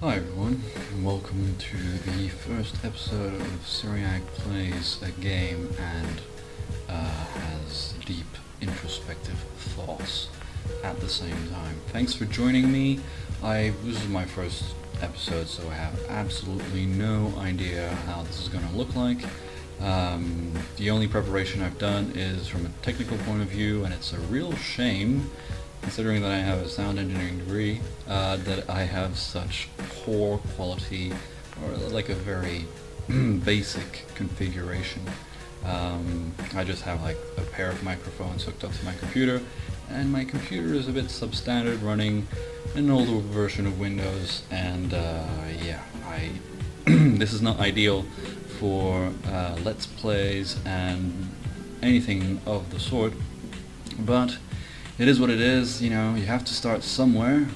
Hi everyone, and welcome to the first episode of Syriac Plays a Game and has deep introspective thoughts at the same time. Thanks for joining me. This is my first episode, so I have absolutely no idea how this is going to look like. The only preparation I've done is from a technical point of view, and it's a real shame considering that I have a sound engineering degree, that I have such poor quality, or like a very basic configuration. I just have like a pair of microphones hooked up to my computer, and my computer is a bit substandard, running an older version of Windows, and this is not ideal for Let's Plays and anything of the sort, but it is what it is. You know, you have to start somewhere,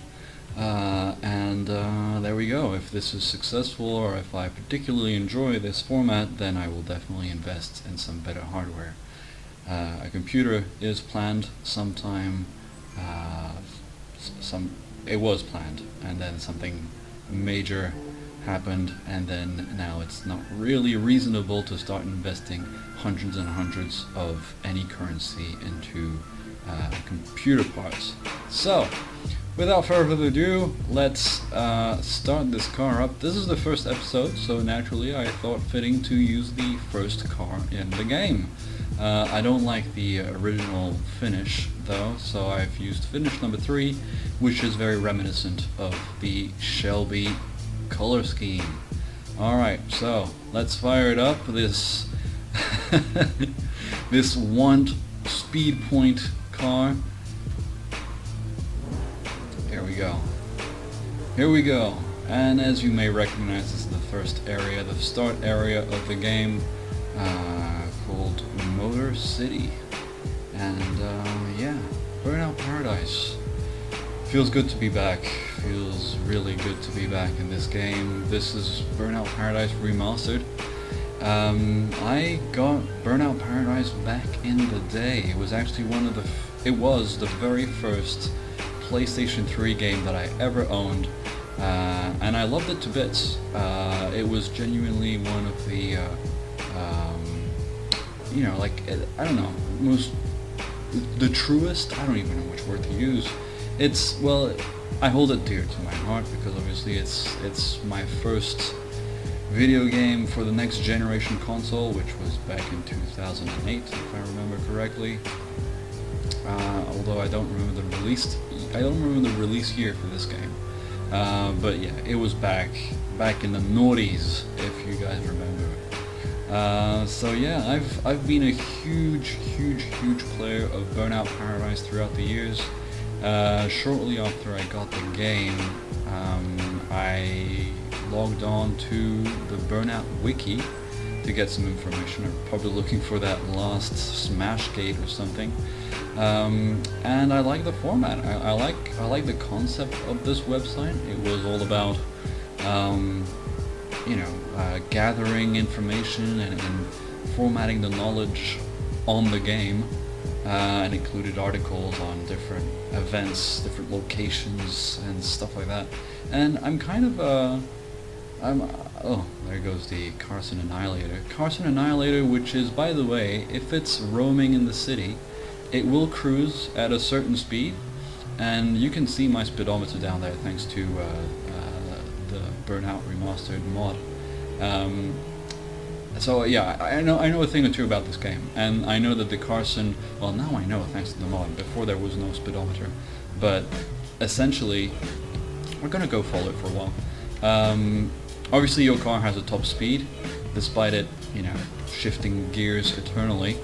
and there we go. If this is successful, or if I particularly enjoy this format, then I will definitely invest in some better hardware. A computer is planned sometime, it was planned, and then something major happened, and then now it's not really reasonable to start investing hundreds and hundreds of any currency into computer parts. So, without further ado, let's start this car up. This is the first episode, so naturally I thought fitting to use the first car in the game. I don't like the original finish though, so I've used finish number 3, which is very reminiscent of the Shelby color scheme. Alright, so let's fire it up. This this want speed point car. Here we go. And as you may recognize, this is the first area, the start area of the game, called Motor City. And yeah, Burnout Paradise. Feels good to be back. Feels really good to be back in this game. This is Burnout Paradise Remastered. I got Burnout Paradise back in the day. It was actually it was the very first PlayStation 3 game that I ever owned, and I loved it to bits. It was genuinely one of the, I don't know, the truest, I don't even know which word to use. I hold it dear to my heart because obviously it's my first video game for the next generation console, which was back in 2008, if I remember correctly. Although I don't remember the release year for this game. But yeah, it was back in the noughties, if you guys remember. So yeah, I've been a huge player of Burnout Paradise throughout the years. Shortly after I got the game, I logged on to the Burnout Wiki to get some information. I'm probably looking for that last Smashgate or something. And I like the format. I like the concept of this website. It was all about gathering information and formatting the knowledge on the game, and included articles on different events, different locations, and stuff like that. And I'm kind of oh, there goes the Carson Annihilator. Carson Annihilator, which is, by the way, if it's roaming in the city, it will cruise at a certain speed, and you can see my speedometer down there thanks to the Burnout Remastered mod. So yeah, I know a thing or two about this game, and I know that the Carson, well, now I know thanks to the mod. Before there was no speedometer, but essentially we're gonna go follow it for a while. Obviously your car has a top speed, despite it, shifting gears eternally.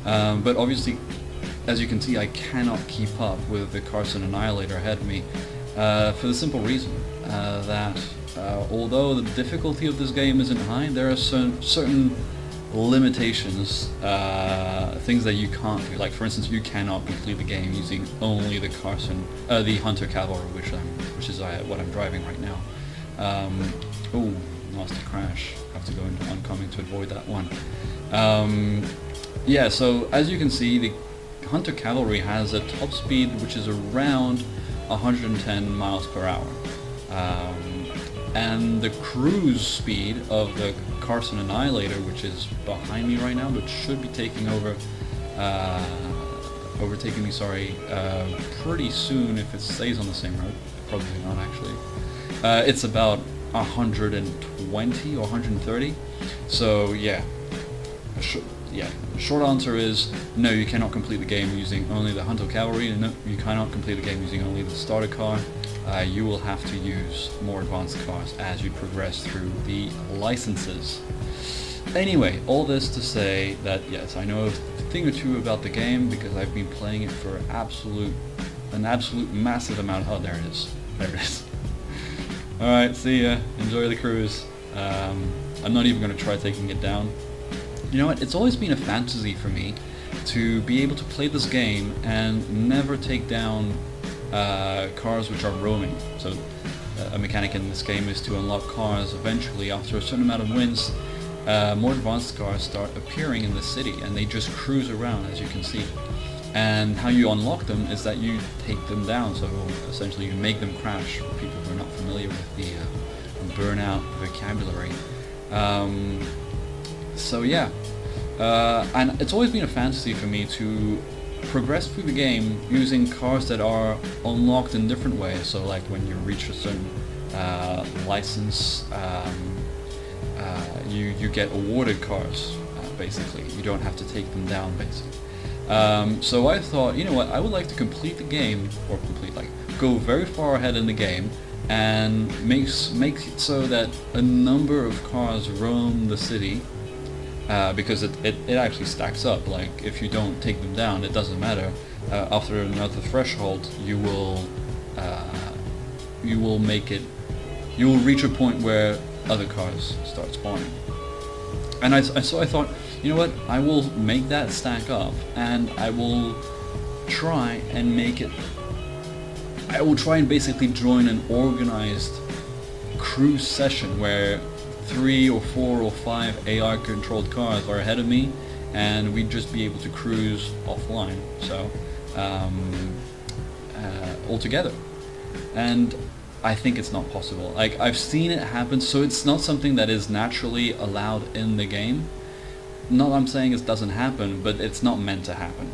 But obviously, as you can see, I cannot keep up with the Carson Annihilator ahead of me, for the simple reason that although the difficulty of this game isn't high, there are certain limitations, things that you can't do. Like, for instance, you cannot complete the game using only the Hunter Cavalry, which is what I'm driving right now. Oh, lost a crash. Have to go into oncoming to avoid that one. Yeah, so as you can see, the Hunter Cavalry has a top speed which is around 110 miles per hour. and the cruise speed of the Carson Annihilator, which is behind me right now, but should be taking over, overtaking me, pretty soon if it stays on the same road. Probably not, actually. It's about 120 or 130. So yeah, short answer is no, you cannot complete the game using only the Hunter Cavalry, and no, you cannot complete the game using only the starter car. You will have to use more advanced cars as you progress through the licenses. Anyway, all this to say that yes, I know a thing or two about the game because I've been playing it for an absolute massive amount. Oh, there it is. There it is. Alright, see ya. Enjoy the cruise. I'm not even going to try taking it down. You know what? It's always been a fantasy for me to be able to play this game and never take down cars which are roaming. So a mechanic in this game is to unlock cars eventually after a certain amount of wins. More advanced cars start appearing in the city and they just cruise around, as you can see. And how you unlock them is that you take them down, so essentially you make them crash, for people who are not familiar with the Burnout vocabulary. So yeah, and it's always been a fantasy for me to progress through the game using cars that are unlocked in different ways. So like when you reach a certain license, you get awarded cars, basically. You don't have to take them down, basically. So I thought, you know what, I would like to complete the game, or go very far ahead in the game, and make it so that a number of cars roam the city, because it actually stacks up. Like, if you don't take them down, it doesn't matter. After another threshold, you will reach a point where other cars start spawning. And so I thought, you know what, I will make that stack up, and I will try and basically join an organized cruise session where 3 or 4 or 5 AI controlled cars are ahead of me, and we'd just be able to cruise offline, so all together. And I think it's not possible. Like, I've seen it happen, so it's not something that is naturally allowed in the game. Not I'm saying it doesn't happen, but it's not meant to happen.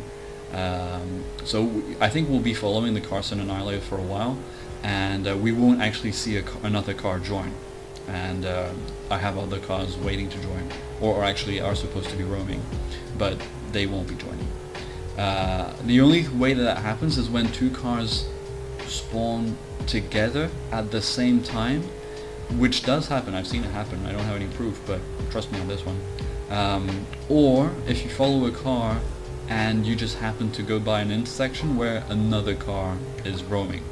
So I think we'll be following the Carson Annihilator for a while, and we won't actually see another car join. And I have other cars waiting to join, or actually are supposed to be roaming, but they won't be joining. The only way that happens is when 2 cars spawn together at the same time, which does happen. I've seen it happen. I don't have any proof, but trust me on this one. Or if you follow a car and you just happen to go by an intersection where another car is roaming.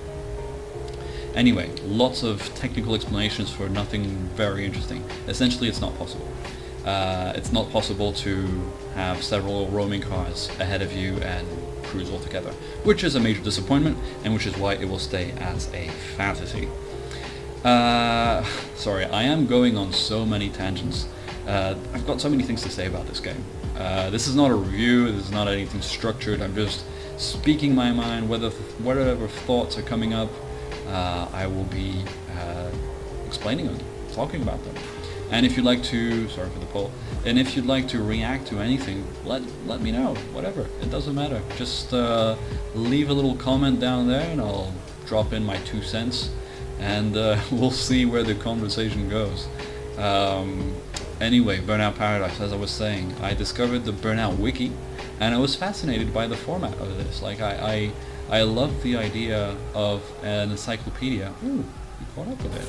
Anyway, lots of technical explanations for nothing very interesting. Essentially, it's not possible. It's not possible to have several roaming cars ahead of you and cruise all together, which is a major disappointment, and which is why it will stay as a fantasy. Sorry, I am going on so many tangents. I've got so many things to say about this game. This is not a review, this is not anything structured, I'm just speaking my mind. Whatever thoughts are coming up, I will be explaining them, talking about them. And if you'd like to, sorry for the poll, and if you'd like to react to anything, let me know, whatever, it doesn't matter. Just leave a little comment down there and I'll drop in my 2 cents, and we'll see where the conversation goes. Anyway, Burnout Paradise, as I was saying, I discovered the Burnout Wiki, and I was fascinated by the format of this. Like, I love the idea of an encyclopedia. Ooh, you caught up with it.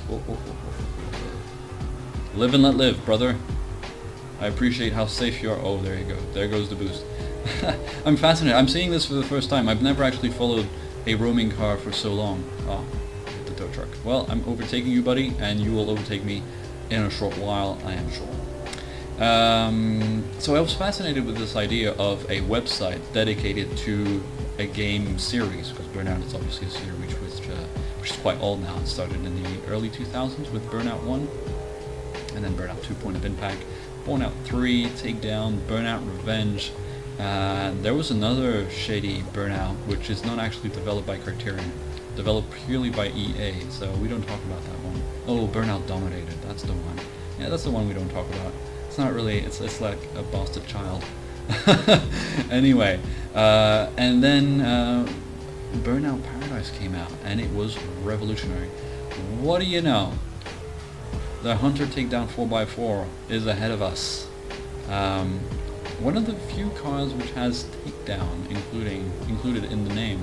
Whoa, whoa, whoa, whoa. Live and let live, brother. I appreciate how safe you are. Oh, there you go. There goes the boost. I'm fascinated. I'm seeing this for the first time. I've never actually followed a roaming car for so long. Oh, hit the tow truck. Well, I'm overtaking you, buddy, and you will overtake me in a short while, I am sure. So I was fascinated with this idea of a website dedicated to a game series, because Burnout is obviously a series which is quite old now. It started in the early 2000s with Burnout 1, and then Burnout 2, Point of Impact, Burnout 3, Takedown, Burnout Revenge. There was another shady Burnout, which is not actually developed by Criterion, developed purely by EA, so we don't talk about that one. Oh, Burnout Dominated, that's the one. Yeah, that's the one we don't talk about. It's not really, it's like a bastard child. Anyway, and then Burnout Paradise came out, and it was revolutionary. What do you know? The Hunter Takedown 4x4 is ahead of us. One of the few cars which has takedown included in the name.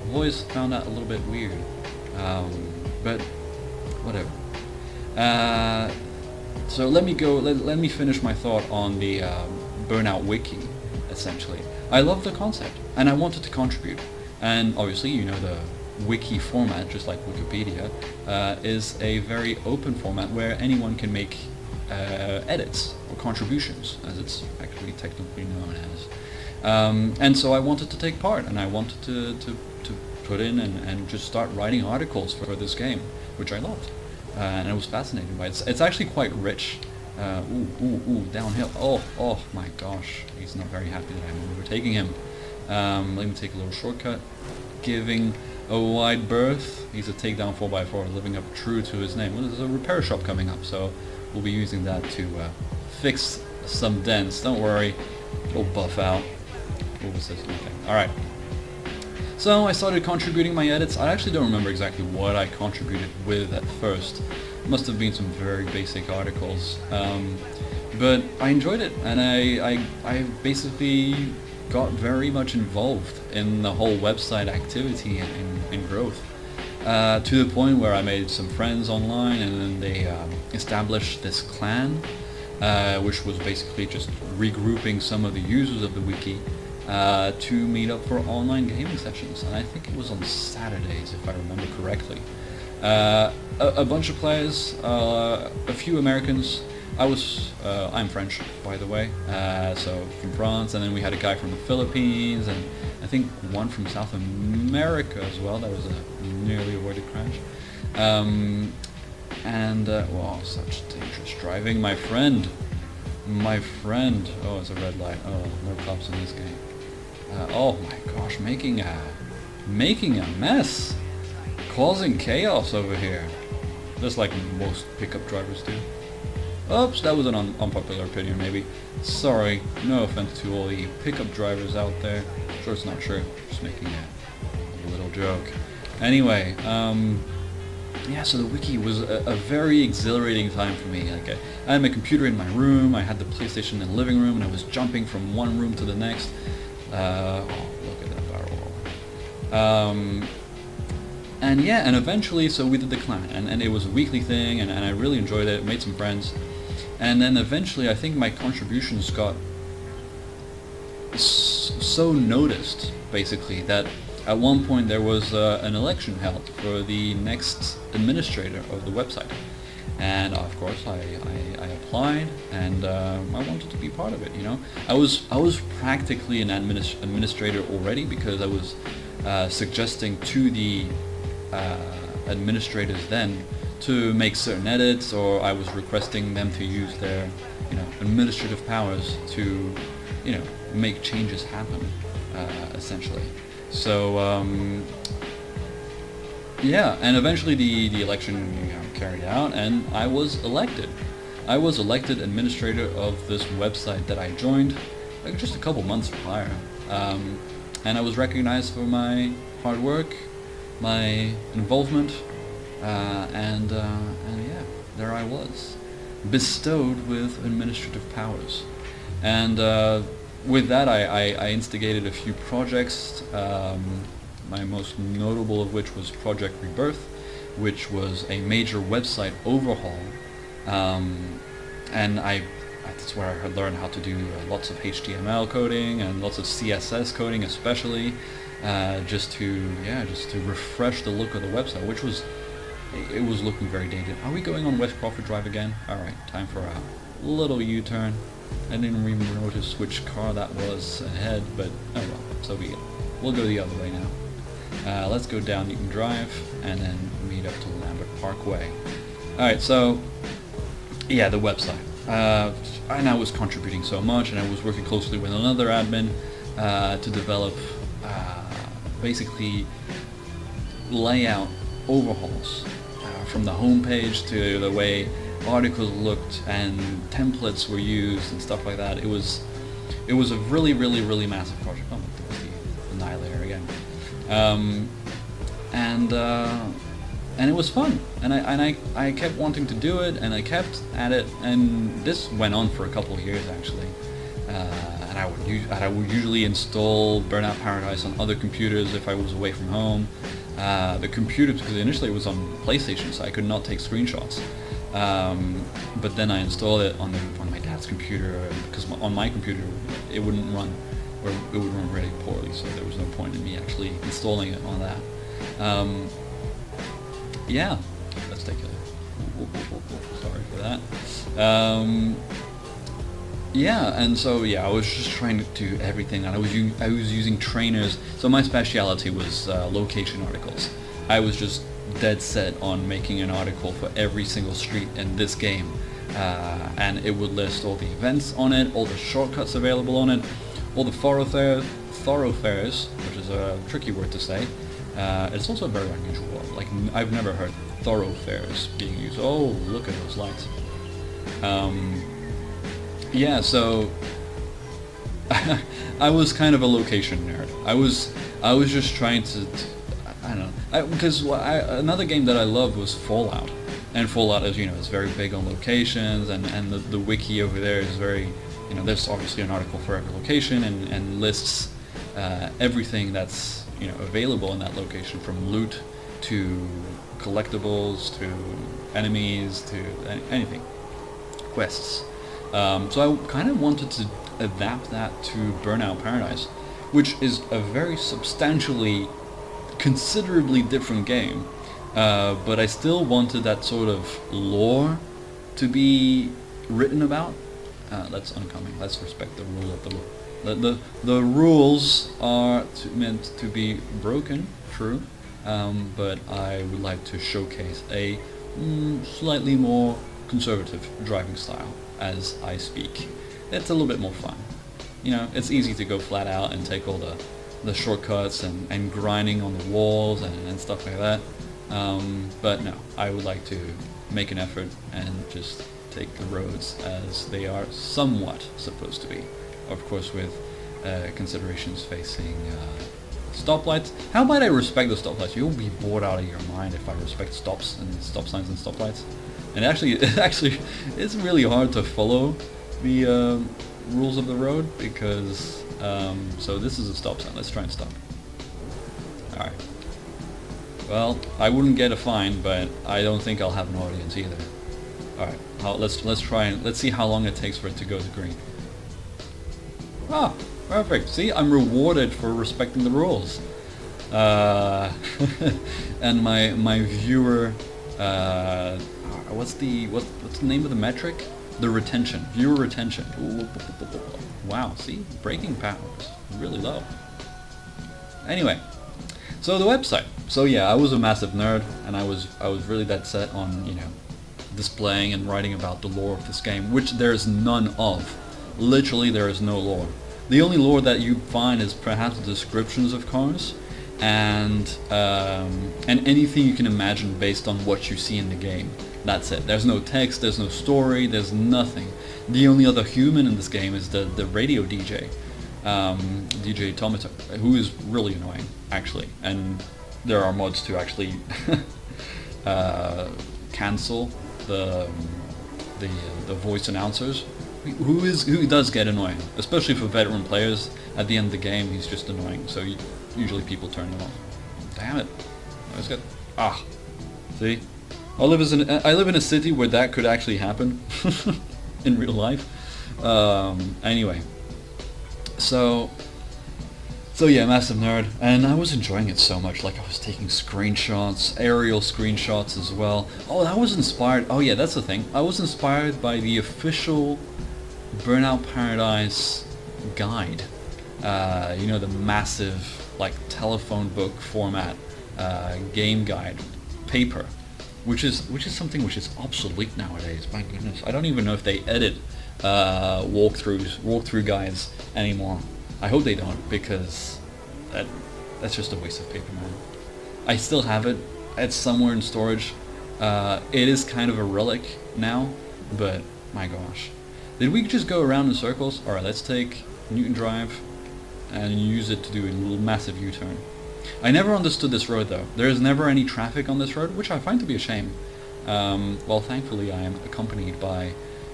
I've always found that a little bit weird, but whatever. So let me finish my thought on the Burnout Wiki. Essentially, I love the concept, and I wanted to contribute. And obviously, you know, the wiki format, just like Wikipedia, is a very open format where anyone can make edits or contributions, as it's actually technically known as. And so I wanted to take part, and I wanted to put in and just start writing articles for this game, which I loved, and I was fascinated by it. It's actually quite rich. Downhill. Oh my gosh, he's not very happy that I'm overtaking him. Let me take a little shortcut. Giving a wide berth. He's a takedown 4x4, living up true to his name. Well, there's a repair shop coming up, so we'll be using that to fix some dents. Don't worry, we'll buff out. What was this? Okay. Alright. So I started contributing my edits. I actually don't remember exactly what I contributed with at first. Must have been some very basic articles, but I enjoyed it, and I basically got very much involved in the whole website activity and growth, to the point where I made some friends online, and then they established this clan, which was basically just regrouping some of the users of the wiki to meet up for online gaming sessions, and I think it was on Saturdays, if I remember correctly. A bunch of players, a few Americans. I'm French, by the way, so from France, and then we had a guy from the Philippines, and I think one from South America as well. That was a nearly avoided crash. Wow, such dangerous driving, my friend. Oh, it's a red light. Oh, no cops in this game. Oh my gosh, making a mess. Causing chaos over here, just like most pickup drivers do. Oops, that was an unpopular opinion maybe. Sorry, no offense to all the pickup drivers out there. Sure, it's not true, just making a little joke. Anyway, yeah, so the wiki was a very exhilarating time for me. Like, I had my computer in my room, I had the PlayStation in the living room, and I was jumping from one room to the next. Oh, look at that barrel roll. And yeah, and eventually, so we did the clan, and it was a weekly thing, and I really enjoyed it, made some friends, and then eventually I think my contributions got so noticed, basically, that at one point there was an election held for the next administrator of the website, and of course I applied, and I wanted to be part of it, you know. I was practically an administrator already, because I was suggesting to the administrators then to make certain edits, or I was requesting them to use their, you know, administrative powers to, you know, make changes happen, essentially. So yeah, and eventually the election, you know, carried out, and I was elected. I was elected administrator of this website that I joined like just a couple months prior, and I was recognized for my hard work, my involvement, and yeah, there I was, bestowed with administrative powers. And with that, I instigated a few projects, my most notable of which was Project Rebirth, which was a major website overhaul, and that's where I learned how to do lots of HTML coding and lots of CSS coding, especially, just to refresh the look of the website, which was looking very dated. Are we going on West Crawford Drive again? All right, time for a little U-turn. I didn't even notice which car that was ahead, but oh well, so be it. We'll go the other way now. Let's go down Newton Drive and then meet up to Lambert Parkway. Alright, so yeah, the website. And I was contributing so much, and I was working closely with another admin to develop basically layout overhauls, from the homepage to the way articles looked and templates were used and stuff like that. It was a really, really, really massive project. Oh, there's the Annihilator again. And it was fun, and I kept wanting to do it, and I kept at it, and this went on for a couple of years actually. And I would usually install Burnout Paradise on other computers if I was away from home. The computer, because initially it was on PlayStation, so I could not take screenshots. But then I installed it on my dad's computer, because on my computer it wouldn't run, or it would run really poorly, so there was no point in me actually installing it on that. Yeah, let's take a... Sorry for that. Yeah, and so I was just trying to do everything, and I was using trainers. So my speciality was location articles. I was just dead set on making an article for every single street in this game, and it would list all the events on it, all the shortcuts available on it, all the thoroughfares, which is a tricky word to say. It's also a very unusual word. Like, I've never heard thoroughfares being used. Oh, look at those lights. Yeah, so I was kind of a location nerd. I was just trying to I don't know, because another game that I loved was Fallout, and Fallout, as you know, is very big on locations, and the wiki over there is very, you know, there's obviously an article for every location, and lists everything that's, you know, available in that location, from loot to collectibles to enemies to anything, quests. So I kind of wanted to adapt that to Burnout Paradise, which is a very considerably different game, but I still wanted that sort of lore to be written about. That's oncoming. Let's respect the rule of the law. The rules are meant to be broken, true, but I would like to showcase a slightly more conservative driving style as I speak. It's a little bit more fun. You know, it's easy to go flat out and take all the shortcuts and grinding on the walls and stuff like that. But no, I would like to make an effort and just take the roads as they are somewhat supposed to be. Of course, with considerations facing stoplights. How about I respect the stoplights? You'll be bored out of your mind if I respect stops and stop signs and stoplights. And it's really hard to follow the rules of the road, because so this is a stop sign. Let's try and stop. Alright. Well, I wouldn't get a fine, but I don't think I'll have an audience either. Alright, let's try and let's see how long it takes for it to go to green. Ah, perfect. See, I'm rewarded for respecting the rules. And my viewer, what's the name of the metric? The retention, viewer retention. Ooh, wow, see, braking powers really low. Anyway, so the website. So yeah, I was a massive nerd, and I was really that set on, you know, displaying and writing about the lore of this game, which there's none of. Literally, there is no lore. The only lore that you find is perhaps descriptions of cars, and anything you can imagine based on what you see in the game. That's it. There's no text, there's no story, there's nothing. The only other human in this game is the radio DJ, DJ Tomato, who is really annoying, actually. And there are mods to actually cancel the voice announcers, who does get annoying, especially for veteran players. At the end of the game, he's just annoying, so usually people turn him off. Damn it! Let's get see. I live in a city where that could actually happen in real life. Anyway, so yeah, massive nerd, and I was enjoying it so much. Like, I was taking screenshots, aerial screenshots as well. Oh, that was inspired. Oh yeah, that's the thing. I was inspired by the official Burnout Paradise guide. You know, the massive, like, telephone book format game guide paper. Which is something which is obsolete nowadays. My goodness, I don't even know if they edit walkthrough guides anymore. I hope they don't, because that's just a waste of paper, I still have it. It's somewhere in storage. It is kind of a relic now, but my gosh. Did we just go around in circles? Alright, let's take Newton Drive and use it to do a little massive U-turn. I never understood this road though. There is never any traffic on this road, which I find to be a shame. Well, thankfully I am accompanied by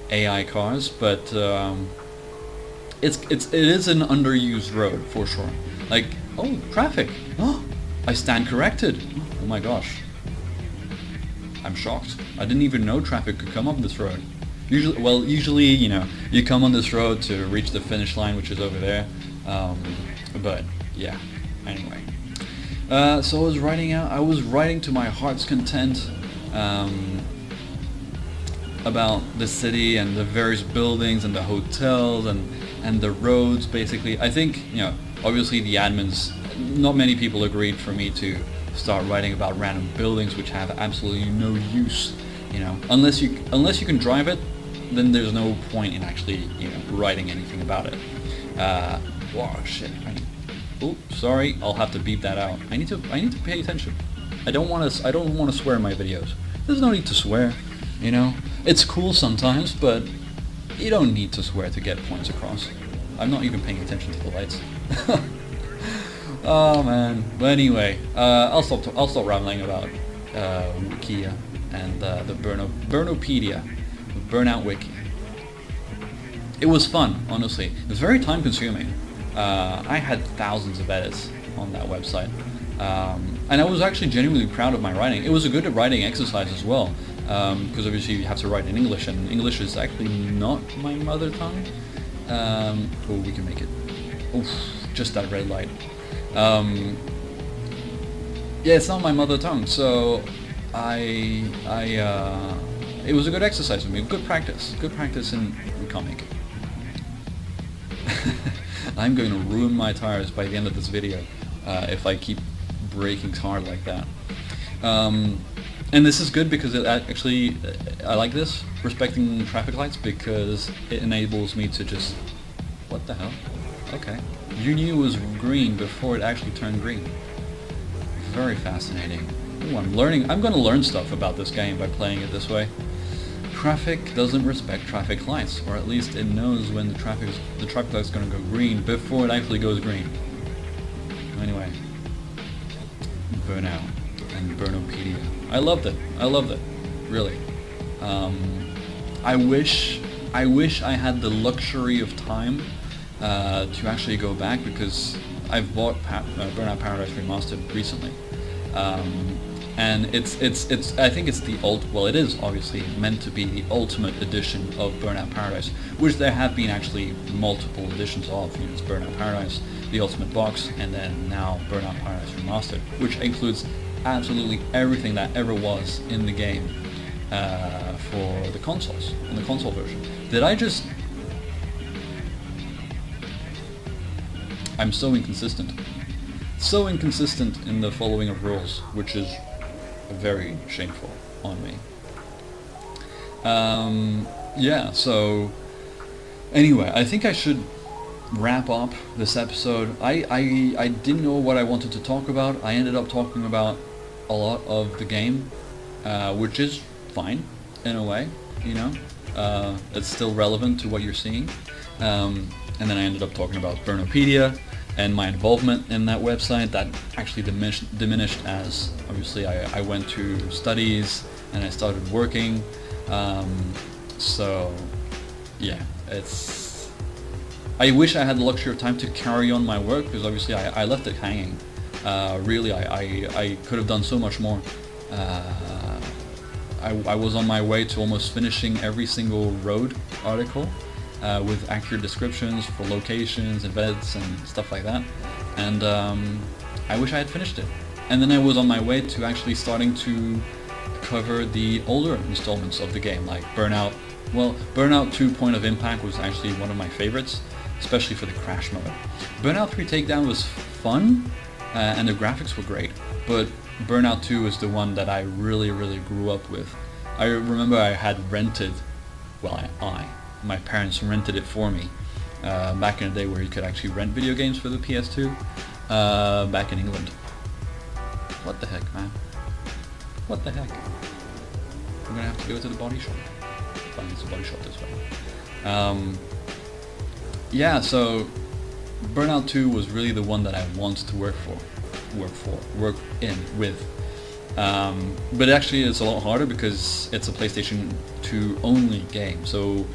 AI cars, but it is an underused road for sure. Like, oh, traffic! Oh, I stand corrected! Oh my gosh. I'm shocked. I didn't even know traffic could come up this road. Usually, you know, you come on this road to reach the finish line, which is over there. But yeah, anyway. So I was writing to my heart's content about the city and the various buildings and the hotels and the roads, basically. I think, you know, obviously the admins, not many people agreed for me to start writing about random buildings which have absolutely no use, you know. Unless you can drive it, then there's no point in actually, you know, writing anything about it. Wow, shit. Oh, sorry, I'll have to beep that out. I need to pay attention. I don't want to swear in my videos. There's no need to swear, you know. It's cool sometimes, but you don't need to swear to get points across. I'm not even paying attention to the lights. Oh man. But anyway, I'll stop rambling about Wikia and the Burnopedia, Burnout Wiki. It was fun, honestly. It was very time consuming. I had thousands of edits on that website, and I was actually genuinely proud of my writing. It was a good writing exercise as well, because obviously you have to write in English, and English is actually not my mother tongue. Oh, we can make it. Oof, just that red light. Yeah, it's not my mother tongue, so it was a good exercise for me, good practice, and we can't make it. I'm going to ruin my tires by the end of this video if I keep braking hard like that. And this is good because it actually, I like this, respecting traffic lights, because it enables me to just, what the hell? Okay. You knew it was green before it actually turned green. Very fascinating. Ooh, I'm going to learn stuff about this game by playing it this way. Traffic doesn't respect traffic lights, or at least it knows when the traffic light's going to go green before it actually goes green. Anyway, Burnout and Burnopedia. I loved it, really. I wish I had the luxury of time to actually go back, because I've bought Burnout Paradise Remastered recently. And I think it's it is obviously meant to be the ultimate edition of Burnout Paradise, which there have been actually multiple editions of. You know, it's Burnout Paradise, the Ultimate Box, and then now Burnout Paradise Remastered, which includes absolutely everything that ever was in the game for the consoles, on the console version. I'm so inconsistent in the following of rules, which is very shameful on me. Yeah, so anyway, I think I should wrap up this episode. I didn't know what I wanted to talk about. I ended up talking about a lot of the game, which is fine in a way, you know. It's still relevant to what you're seeing. And then I ended up talking about Burnopedia and my involvement in that website. That actually diminished as obviously I went to studies and I started working. So yeah, I wish I had the luxury of time to carry on my work, because obviously I left it hanging. Really, I could have done so much more. I was on my way to almost finishing every single road article with accurate descriptions for locations, events, and stuff like that. And I wish I had finished it. And then I was on my way to actually starting to cover the older installments of the game, like Burnout. Well, Burnout 2 Point of Impact was actually one of my favorites, especially for the crash mode. Burnout 3 Takedown was fun, and the graphics were great, but Burnout 2 is the one that I really grew up with. I remember I had rented, my parents rented it for me, back in the day where you could actually rent video games for the PS2, back in England. What the heck, man? What the heck? I'm gonna have to go to the body shop. Find a body shop this way. Yeah, so Burnout 2 was really the one that I wanted to work with. But actually it's a lot harder because it's a PlayStation 2 only game. So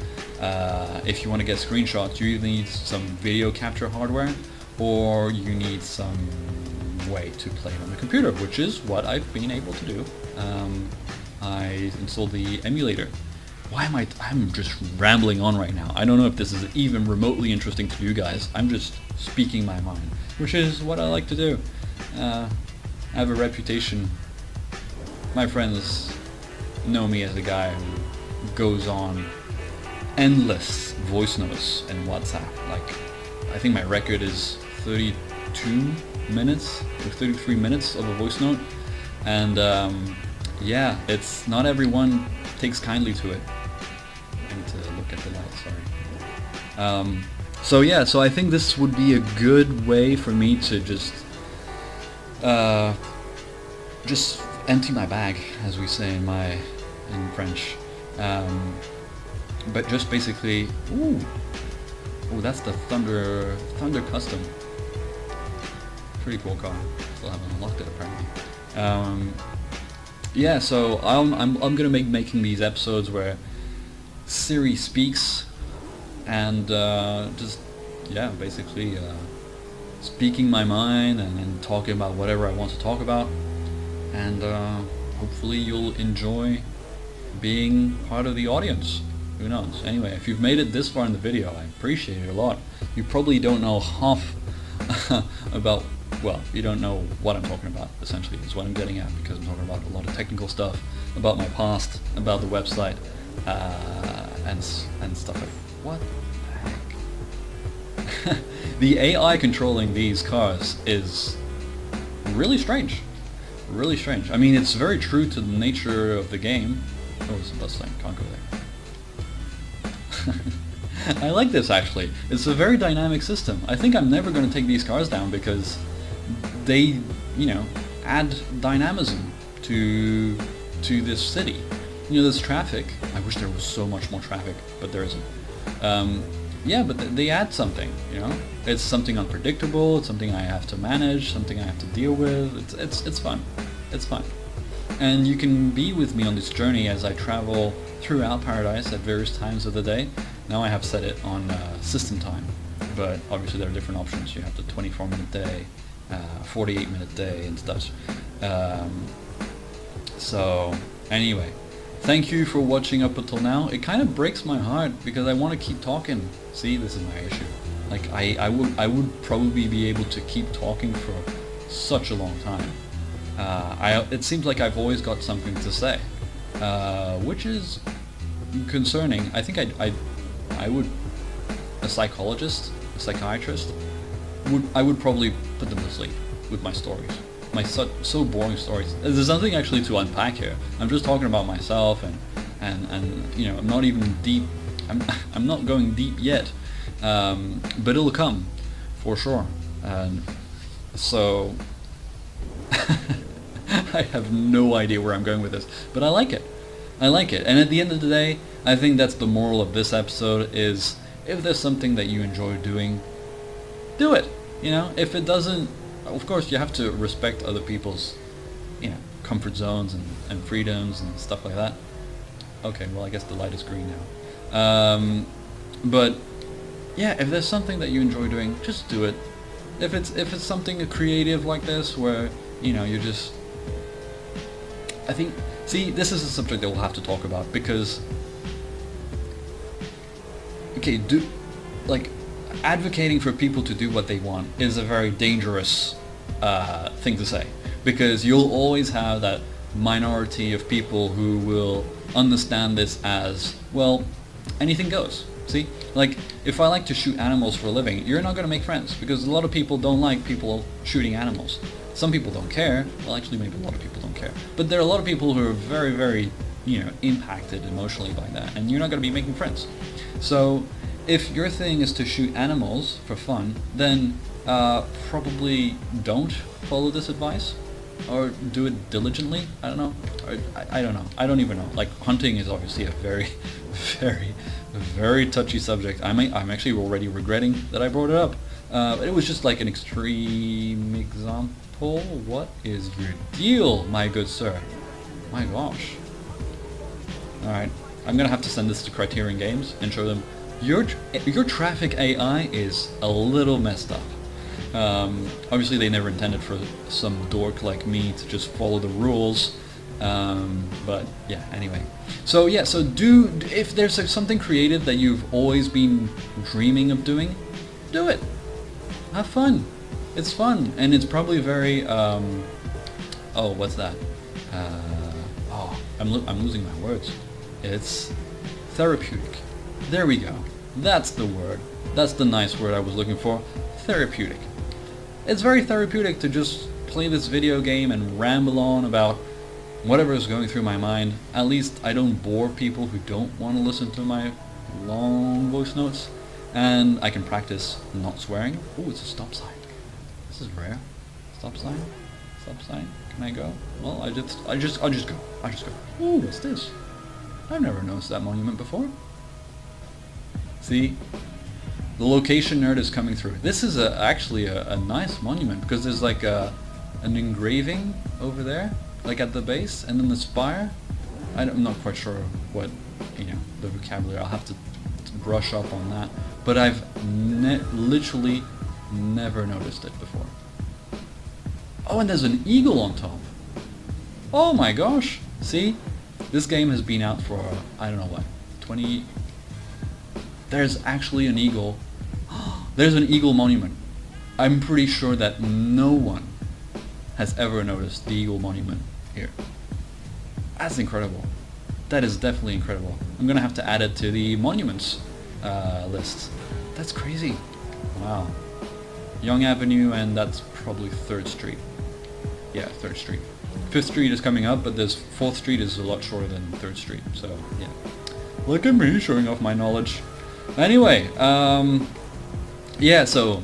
if you want to get screenshots, you either need some video capture hardware or you need some way to play it on the computer, which is what I've been able to do. I installed the emulator. I'm just rambling on right now. I don't know if this is even remotely interesting to you guys. I'm just speaking my mind, which is what I like to do. I have a reputation. My friends know me as a guy who goes on endless voice notes in WhatsApp. Like, I think my record is 32 minutes or 33 minutes of a voice note, and yeah, it's not everyone takes kindly to it. I need to look at the light, sorry. So I think this would be a good way for me to just empty my bag, as we say in French. But just basically, ooh, that's the Thunder Custom. Pretty cool car. Still haven't unlocked it apparently. Yeah, so I'm gonna making these episodes where Siri speaks and just basically speaking my mind and talking about whatever I want to talk about, and hopefully you'll enjoy being part of the audience. Who knows? Anyway, if you've made it this far in the video, I appreciate it a lot. You probably don't know half about, well, you don't know what I'm talking about, essentially, is what I'm getting at, because I'm talking about a lot of technical stuff, about my past, about the website, and stuff like, what the heck? The AI controlling these cars is really strange. Really strange. I mean, it's very true to the nature of the game. Oh, it's a bus lane, can't go there. I like this, actually. It's a very dynamic system. I think I'm never going to take these cars down because they, add dynamism to this city. There's traffic. I wish there was so much more traffic, but there isn't. Yeah, but they add something, It's something unpredictable, it's something I have to manage, something I have to deal with. It's fun. It's fun. And you can be with me on this journey as I travel throughout Paradise at various times of the day. Now I have set it on system time, but obviously there are different options. You have the 24-minute day, 48-minute day and such. So anyway, thank you for watching up until now. It kind of breaks my heart because I want to keep talking. See, this is my issue. Like I would probably be able to keep talking for such a long time. It seems like I've always got something to say, which is concerning. I think I would, a psychologist, a psychiatrist, I would probably put them to sleep with my stories. My so boring stories. There's nothing actually to unpack here. I'm just talking about myself and I'm not even deep. I'm not going deep yet, but it'll come for sure. And so I have no idea where I'm going with this, but I like it. I like it. And at the end of the day, I think that's the moral of this episode is, if there's something that you enjoy doing, do it. If it doesn't, of course you have to respect other people's, comfort zones and freedoms and stuff like that. Okay, well I guess the light is green now. But yeah, if there's something that you enjoy doing, just do it. If it's something creative like this, where you're just, I think, see, this is a subject that we'll have to talk about, because advocating for people to do what they want is a very dangerous thing to say, because you'll always have that minority of people who will understand this as, well, anything goes. See, like, if I like to shoot animals for a living, you're not going to make friends, because a lot of people don't like people shooting animals. Some people don't care. Well, actually, maybe a lot of people don't care. But there are a lot of people who are very, very, impacted emotionally by that, and you're not going to be making friends. So, if your thing is to shoot animals for fun, then probably don't follow this advice. or do it diligently. I don't know. Or, I don't know. I don't even know. Like, hunting is obviously a very, very touchy subject. I'm actually already regretting that I brought it up. It was just like an extreme example. What is your deal, my good sir? My gosh. Alright, I'm gonna have to send this to Criterion Games and show them your traffic AI is a little messed up. Obviously they never intended for some dork like me to just follow the rules, but yeah, anyway. So yeah, so if there's like something creative that you've always been dreaming of doing, do it. Have fun. It's fun, and it's probably very, oh, what's that? I'm losing my words. It's therapeutic. There we go. That's the word. That's the nice word I was looking for. Therapeutic. It's very therapeutic to just play this video game and ramble on about whatever is going through my mind. At least I don't bore people who don't want to listen to my long voice notes. And I can practice not swearing. Oh, it's a stop sign. This is rare. Stop sign? Stop sign? Can I go? Well, I'll just go. Ooh, what's this? I've never noticed that monument before. See? The location nerd is coming through. This is actually a nice monument because there's like an engraving over there, like at the base, and then the spire. I'm not quite sure what, the vocabulary. I'll have to brush up on that. But I've literally never noticed it before. Oh, and there's an eagle on top. Oh my gosh. See? This game has been out for, I don't know what, 20... There's actually an eagle. There's an eagle monument. I'm pretty sure that no one has ever noticed the eagle monument here. That's incredible. That is definitely incredible. I'm gonna have to add it to the monuments list. That's crazy. Wow. Yonge Avenue, and that's probably 3rd Street. Yeah, 3rd Street. 5th Street is coming up, but this 4th Street is a lot shorter than 3rd Street, so yeah. Look at me showing off my knowledge. Anyway, yeah, so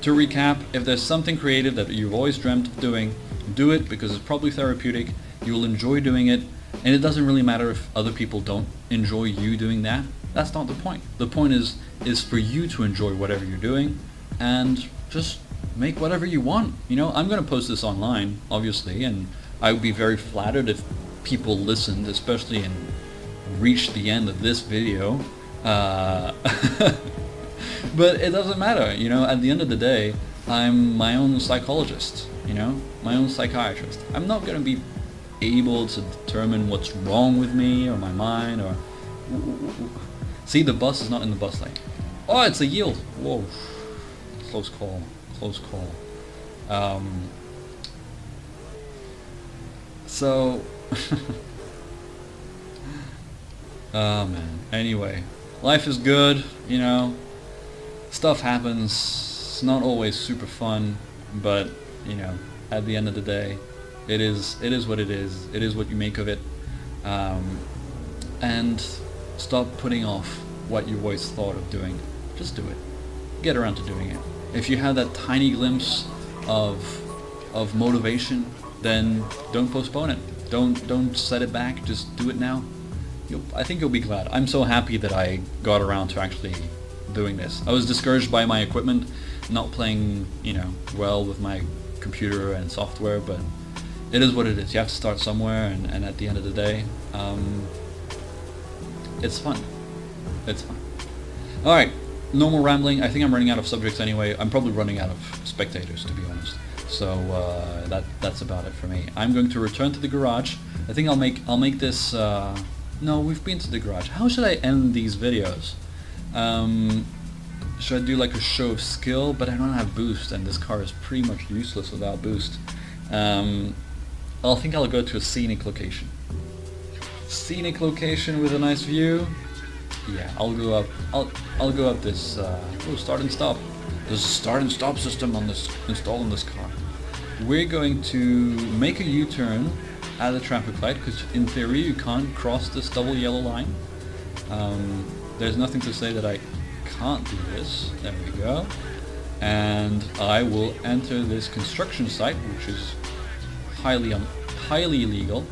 to recap, if there's something creative that you've always dreamt of doing, do it because it's probably therapeutic, you'll enjoy doing it, and it doesn't really matter if other people don't enjoy you doing that. That's not the point. The point is for you to enjoy whatever you're doing and just make whatever you want. I'm going to post this online, obviously, and I would be very flattered if people listened, especially and reached the end of this video. But it doesn't matter, at the end of the day, I'm my own psychologist, my own psychiatrist. I'm not going to be able to determine what's wrong with me or my mind or... See, the bus is not in the bus lane. Oh, it's a yield. Whoa. Close call. Close call. So... oh, man. Anyway. Life is good, Stuff happens. It's not always super fun, but, at the end of the day, it is what it is. It is what you make of it. And stop putting off what you always thought of doing. Just do it. Get around to doing it. If you have that tiny glimpse of motivation, then don't postpone it. Don't set it back. Just do it now. I think you'll be glad. I'm so happy that I got around to actually doing this. I was discouraged by my equipment, not playing, well with my computer and software, but it is what it is. You have to start somewhere, and at the end of the day, it's fun. It's fun. Alright, no more rambling. I think I'm running out of subjects anyway. I'm probably running out of spectators, to be honest. So that's about it for me. I'm going to return to the garage. I think I'll make this... no, we've been to the garage. How should I end these videos? Should I do like a show of skill? But I don't have boost, and this car is pretty much useless without boost. I think I'll go to a scenic location. Scenic location with a nice view. Yeah, I'll go up. I'll go up this. Start and stop. There's a start and stop system on this installed in this car. We're going to make a U-turn at the traffic light because in theory you can't cross this double yellow line. There's nothing to say that I can't do this. There we go. And I will enter this construction site, which is highly illegal.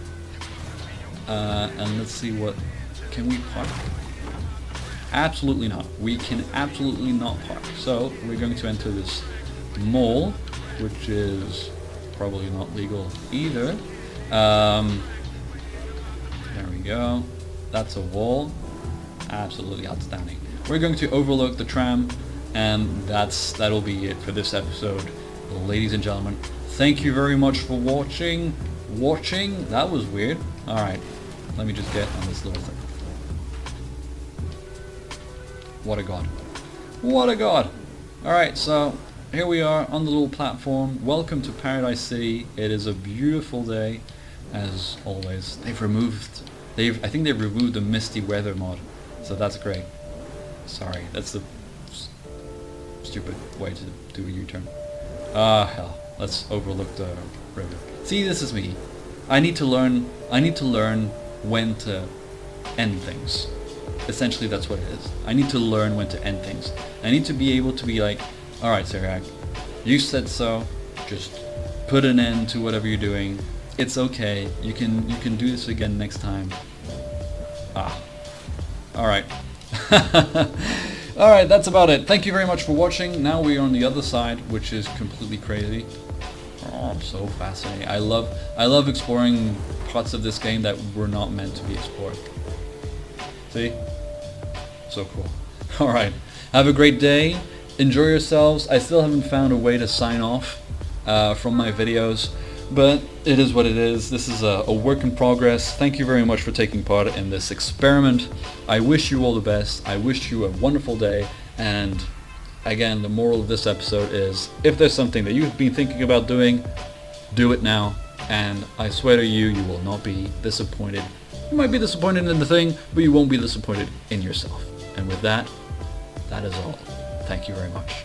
And let's see what, can we park? Absolutely not. We can absolutely not park. So we're going to enter this mall, which is probably not legal either. There we go. That's a wall. Absolutely outstanding. We're going to overlook the tram, and that'll be it for this episode, ladies and gentlemen. Thank you very much for watching. That was weird. All right, let me just get on this little thing. What a god. What a god. All right, so here we are on the little platform. Welcome to Paradise City. It is a beautiful day, as always. I think they've removed the misty weather mod, so that's great. Sorry, that's the stupid way to do a U-turn. Hell, let's overlook the river. See, this is me. I need to learn when to end things. Essentially, that's what it is. I need to learn when to end things. I need to be able to be like, all right, Sariak, you said so. Just put an end to whatever you're doing. It's okay. You can do this again next time. All right. All right, that's about it. Thank you very much for watching. Now we are on the other side, which is completely crazy. Oh, so fascinating. I love exploring parts of this game that were not meant to be explored. See? So cool. All right. Have a great day. Enjoy yourselves. I still haven't found a way to sign off from my videos, but it is what it is. This is a work in progress. Thank you very much for taking part in this experiment. I wish you all the best. I wish you a wonderful day. And again, the moral of this episode is, if there's something that you've been thinking about doing, do it now. And I swear to you, you will not be disappointed. You might be disappointed in the thing, but you won't be disappointed in yourself. And with that, that is all. Thank you very much.